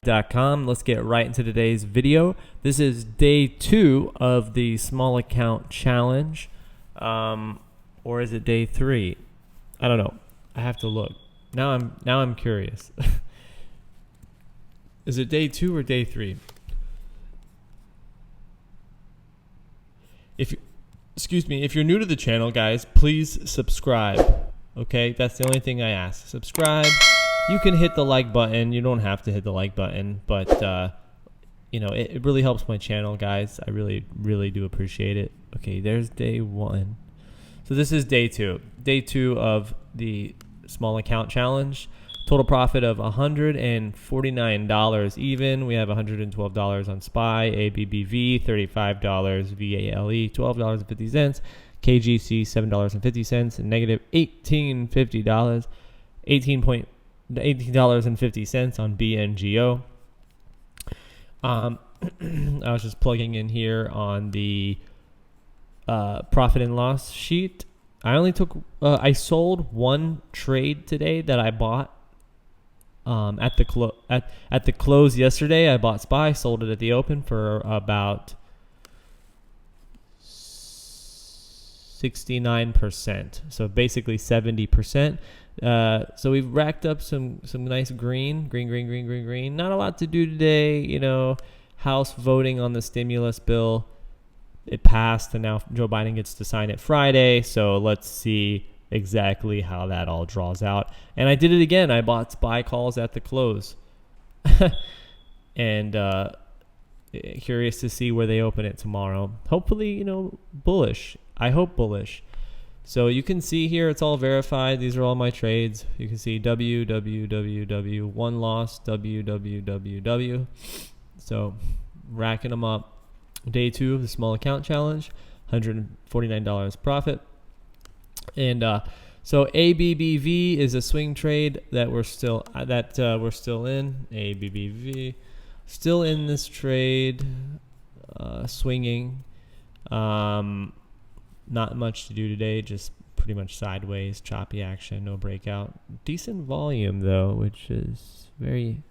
Recommened.com. Let's get right into today's video. This is day 2 of the small account challenge, or is it day 3? I don't know. I have to look. Now I'm curious. Is it day 2 or day 3? If you're new to the channel, guys, please subscribe. Okay, that's the only thing I ask. Subscribe. You can hit the like button. You don't have to hit the like button, but it really helps my channel, guys. I really do appreciate it. Okay, there's day 1. So this is day 2. Day 2 of the small account challenge. Total profit of $149 even. We have $112 on SPY, Abbv $35, Vale $12.50, KGC $7.50, and negative $18.50 on BNGO. I was just plugging in here on the profit and loss sheet. I sold one trade today that I bought at the close yesterday. I bought SPY, sold it at the open for about 69%. So basically 70%. So we've racked up some nice green. Not a lot to do today. House voting on the stimulus bill. It passed, and now Joe Biden gets to sign it Friday. So let's see exactly how that all draws out. And I did it again. I bought SPY calls at the close. And curious to see where they open it tomorrow. Hopefully, bullish. I hope bullish. So you can see here, it's all verified. These are all my trades. You can see WWW, one loss, WWW. So racking them up. Day 2 of the small account challenge, $149 profit. And so Abbv is a swing trade that we're still in. Abbv, still in this trade, swinging. Not much to do today, just pretty much sideways, choppy action, no breakout. Decent volume though, which is very,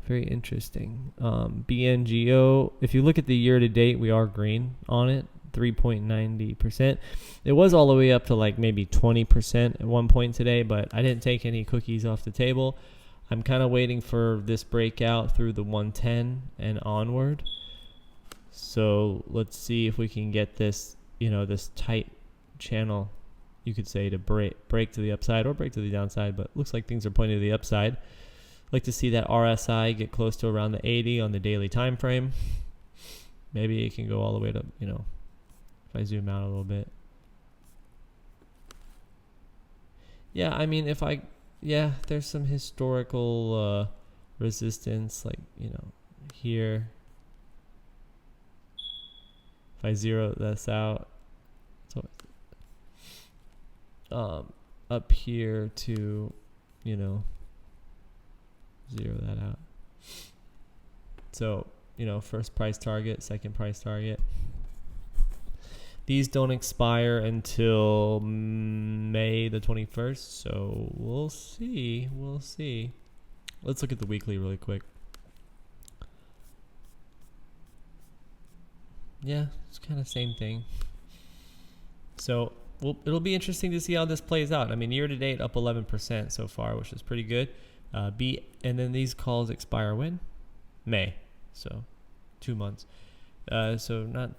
very interesting. BNGO, if you look at the year to date, we are green on it, 3.90%. It was all the way up to like maybe 20% at one point today, but I didn't take any cookies off the table. I'm kind of waiting for this breakout through the 110 and onward. So let's see if we can get this, this tight channel, you could say, to break to the upside or break to the downside, but looks like things are pointing to the upside. Like to see that RSI get close to around the 80 on the daily time frame. Maybe it can go all the way to, if I zoom out a little bit. Yeah, I mean, there's some historical resistance, like, here. If I zero this out, so up here to, zero that out. So, first price target, second price target. These don't expire until May the 21st, so we'll see. Let's look at the weekly really quick. Yeah, it's kind of same thing. So it'll be interesting to see how this plays out. I mean, year to date up 11% so far, which is pretty good. And then these calls expire when? May, so 2 months. So not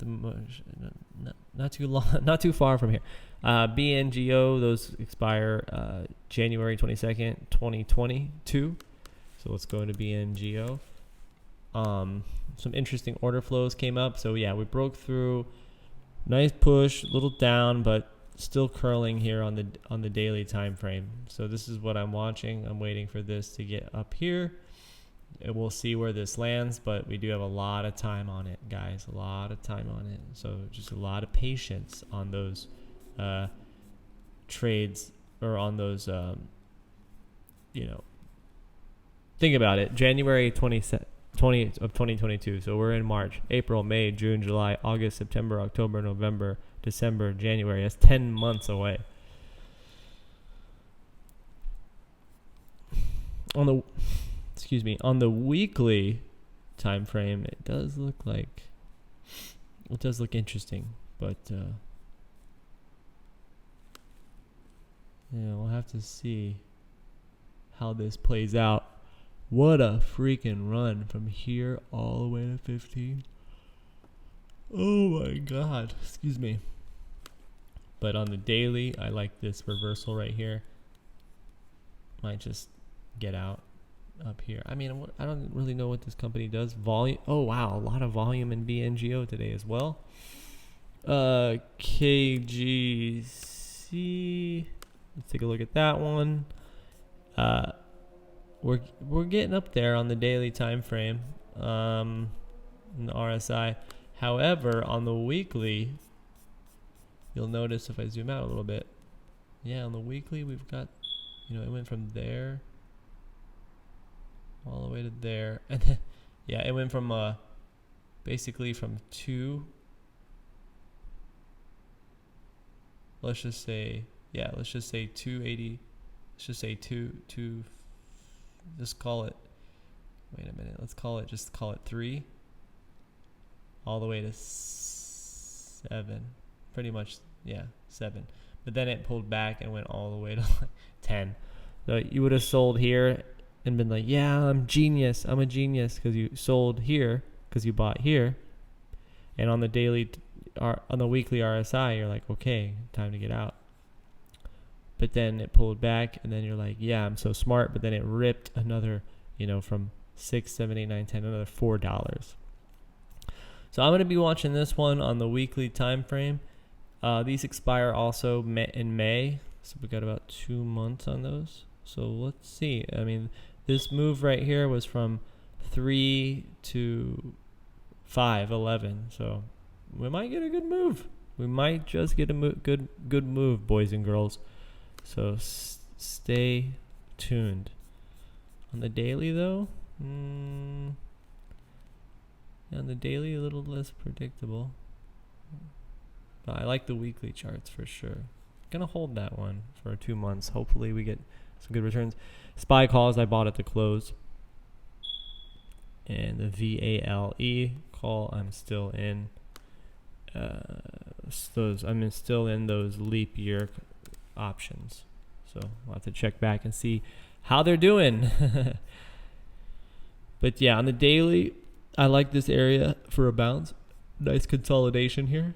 too long, not too far from here. BNGO, those expire January 22nd, 2022. So let's go into BNGO. Some interesting order flows came up. So yeah, we broke through. Nice push, a little down, but still curling here on the daily time frame. So this is what I'm watching. I'm waiting for this to get up here. And we'll see where this lands, but we do have a lot of time on it, guys. A lot of time on it. So just a lot of patience on those trades, or on those, think about it. January 20th of 2022. So we're in March, April, May, June, July, August, September, October, November, December, January. That's 10 months away. excuse me, on the weekly time frame, it does look interesting, but yeah, we'll have to see how this plays out. What a freaking run from here all the way to 15. Oh my god, excuse me. But on the daily, I like this reversal right here. Might just get out up here. I mean, I don't really know what this company does. Volume. Oh wow, a lot of volume in BNGO today as well. KGC. Let's take a look at that one. We're getting up there on the daily time frame. In the RSI. However, on the weekly, you'll notice if I zoom out a little bit. Yeah, on the weekly, we've got, it went from there all the way to there, and then, yeah, it went from basically from 2. Let's just say 280. Let's just say 2. Just call it. Wait a minute. Just call it 3. All the way to 7. Pretty much, yeah, 7. But then it pulled back and went all the way to 10. So you would have sold here and been like, yeah, I'm a genius because you sold here because you bought here. And on the weekly RSI, you're like, okay, time to get out. But then it pulled back, and then you're like, yeah, I'm so smart. But then it ripped another, from 6, 7, 8, 9, 10, another $4. So I'm going to be watching this one on the weekly time frame. These expire also in May, so we got about 2 months on those. So let's see. I mean, this move right here was from 3 to 5, 11. So we might get a good move. We might just get a good move, boys and girls. So stay tuned. On the daily, though, on the daily, a little less predictable. But I like the weekly charts for sure. Gonna hold that one for 2 months. Hopefully we get some good returns. SPY calls I bought at the close. And the VALE call I'm still in. I'm still in those leap year options. So we'll have to check back and see how they're doing. But yeah, on the daily, I like this area for a bounce. Nice consolidation here.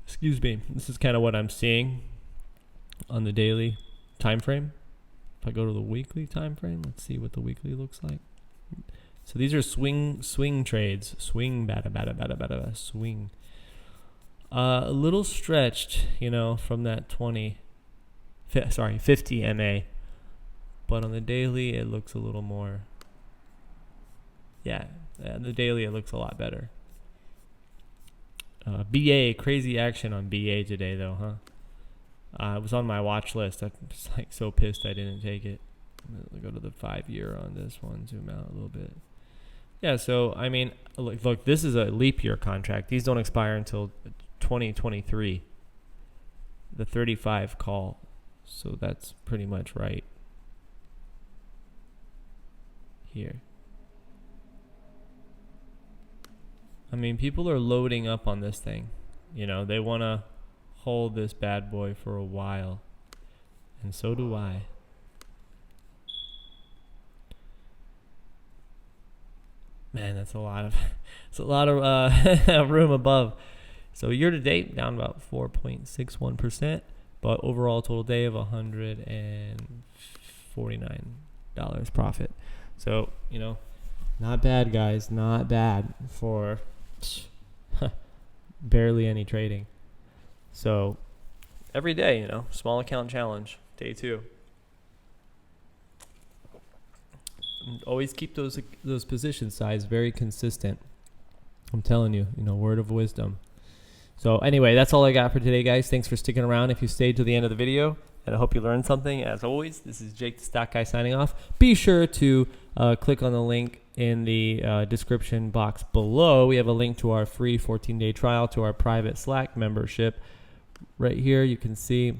Excuse me. This is kind of what I'm seeing on the daily time frame. If I go to the weekly time frame, let's see what the weekly looks like. So these are swing trades. Swing, bada, swing. A little stretched, from that 50 MA. But on the daily, it looks a little more. Yeah, the daily, it looks a lot better. BA, crazy action on BA today, though, huh? It was on my watch list. I'm just so pissed I didn't take it. I'll go to the 5-year on this one. Zoom out a little bit. Yeah, so, I mean, look, this is a leap year contract. These don't expire until 2023. The 35 call. So that's pretty much right here. I mean, people are loading up on this thing. They want to hold this bad boy for a while. And so do I. Man, that's a lot of room above. So year to date, down about 4.61%, but overall total day of $149 profit. So, not bad, guys. Not bad for barely any trading. So every day, small account challenge, day 2. And always keep those position size very consistent. I'm telling you, word of wisdom. So anyway, that's all I got for today, guys. Thanks for sticking around if you stayed to the end of the video. And I hope you learned something. As always, this is Jake the Stock Guy signing off. Be sure to click on the link in the description box below. We have a link to our free 14-day trial to our private Slack membership right here, you can see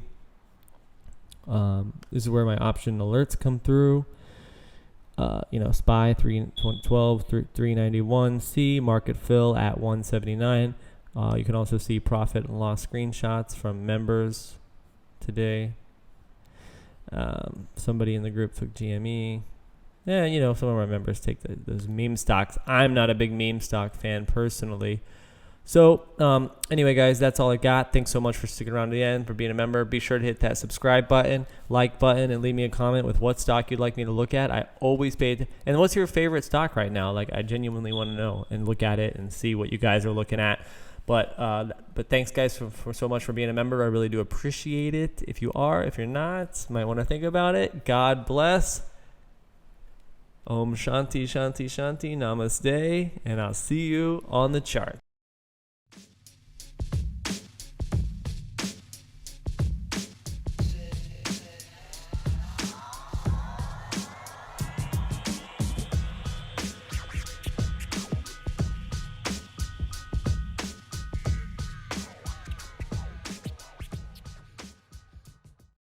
this is where my option alerts come through. SPY 312, 391, C market fill at 179. You can also see profit and loss screenshots from members today. Somebody in the group took GME. Yeah, some of our members take those meme stocks. I'm not a big meme stock fan personally. So anyway, guys, that's all I got. Thanks so much for sticking around to the end, for being a member. Be sure to hit that subscribe button, like button, and leave me a comment with what stock you'd like me to look at. I always and what's your favorite stock right now? Like, I genuinely want to know and look at it and see what you guys are looking at. But thanks, guys, for so much for being a member. I really do appreciate it. If you are, if you're not, might want to think about it. God bless. Om Shanti, Shanti, Shanti, Namaste, and I'll see you on the chart.